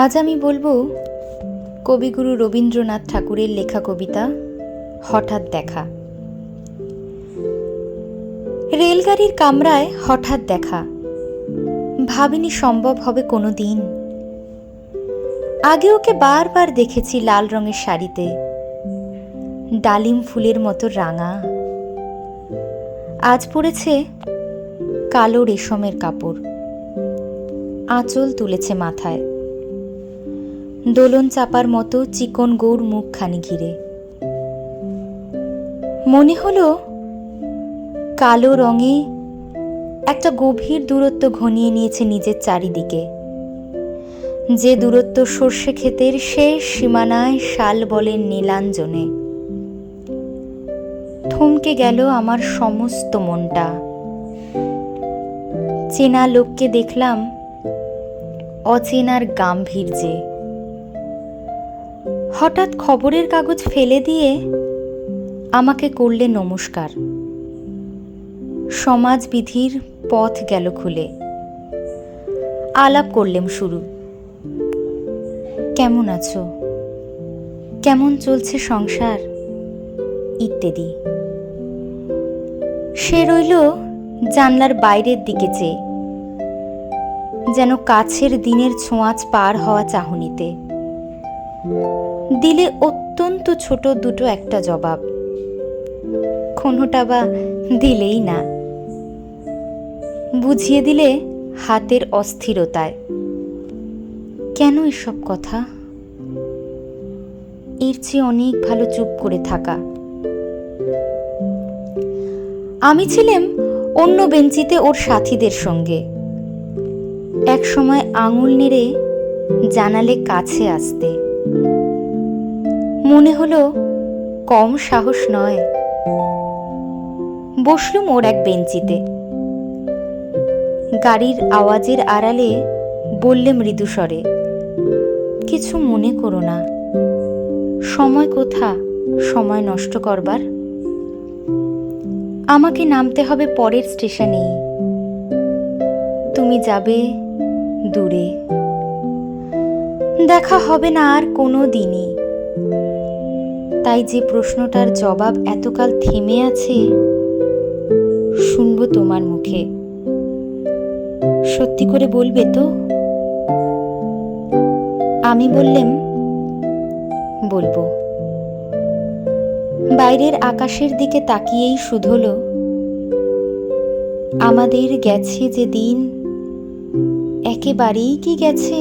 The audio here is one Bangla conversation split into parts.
আজ আমি বলবো কবিগুরু রবীন্দ্রনাথ ঠাকুরের লেখা কবিতা হঠাৎ দেখা। রেলগাড়ির কামরায় হঠাৎ দেখা, ভাবিনি সম্ভব হবে কোনো দিন। আগে ওকে বারবার দেখেছি লাল রঙের শাড়িতে, ডালিম ফুলের মতো রাঙা। আজ পরেছে কালো রেশমের কাপড়, আঁচল তুলেছে মাথায়, দোলন চাপার মতো চিকন গৌর মুখখানি ঘিরে। মনে হলো কালো রঙে একটা গভীর দূরত্ব ঘনিয়ে নিয়েছে নিজের চারিদিকে, যে দূরত্ব সর্ষে ক্ষেতের শেষ সীমানায় শাল বলের নীলাঞ্জনে। থমকে গেল আমার সমস্ত মনটা। চেনা লোককে দেখলাম অচেনার গাম্ভীর্যে। হঠাৎ খবরের কাগজ ফেলে দিয়ে আমাকে করলে নমস্কার। সমাজবিধির পথ গেল খুলে। আলাপ করলেম শুরু। কেমন আছো, কেমন চলছে সংসার, ইত্যাদি। সে রইল জানলার বাইরের দিকে চেয়ে, যেন কাছের দিনের ছোঁয়াচ পার হওয়া চাহনিতে। দিলে অত্যন্ত ছোট দুটো একটা জবাব, কোনোটা বা দিলেই না। বুঝিয়ে দিলে হাতের অস্থিরতায়। কেন এসব কথা? এর চেয়ে অনেক ভালো চুপ করে থাকা। আমি ছিলাম অন্য বেঞ্চিতে ওর সাথীদের সঙ্গে। এক সময় আঙুল নেড়ে জানালে কাছে আসতে। মনে হলো কম সাহস নয়। বসলুম ওর এক বেঞ্চিতে। গাড়ির আওয়াজের আড়ালে বললে মৃদুস্বরে, কিছু মনে করো না। সময় কোথা সময় নষ্ট করবার? আমাকে নামতে হবে পরের স্টেশনেই। তুমি যাবে দূরে, দেখা হবে না আর কোনো দিনই। তাই যে প্রশ্নটার জবাব এতকাল থেমে আছে, শুনবো তোমার মুখে। সত্যি করে বলবে তো? আমি বললেম, বলবো। বাইরের আকাশের দিকে তাকিয়েই শুধোলো, আমাদের গেছে যে দিন, একেবারেই কি গেছে?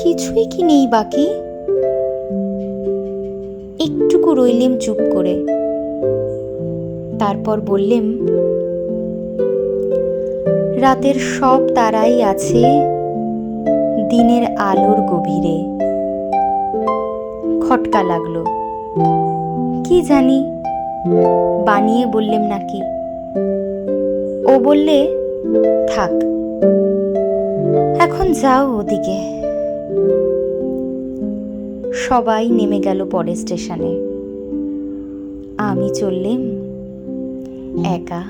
কিছুই কি নেই বাকি? একটুকু রইলেম চুপ করে। তারপর বললেম, রাতের সব তারাই আছে দিনের আলোর গভীরে। খটকা লাগলো। কি জানি বানিয়ে বললেম নাকি। ও বললে, থাক, এখন যাও ওদিকে। সবাই নেমে গেল পরের স্টেশনে। আমি চললেম একা।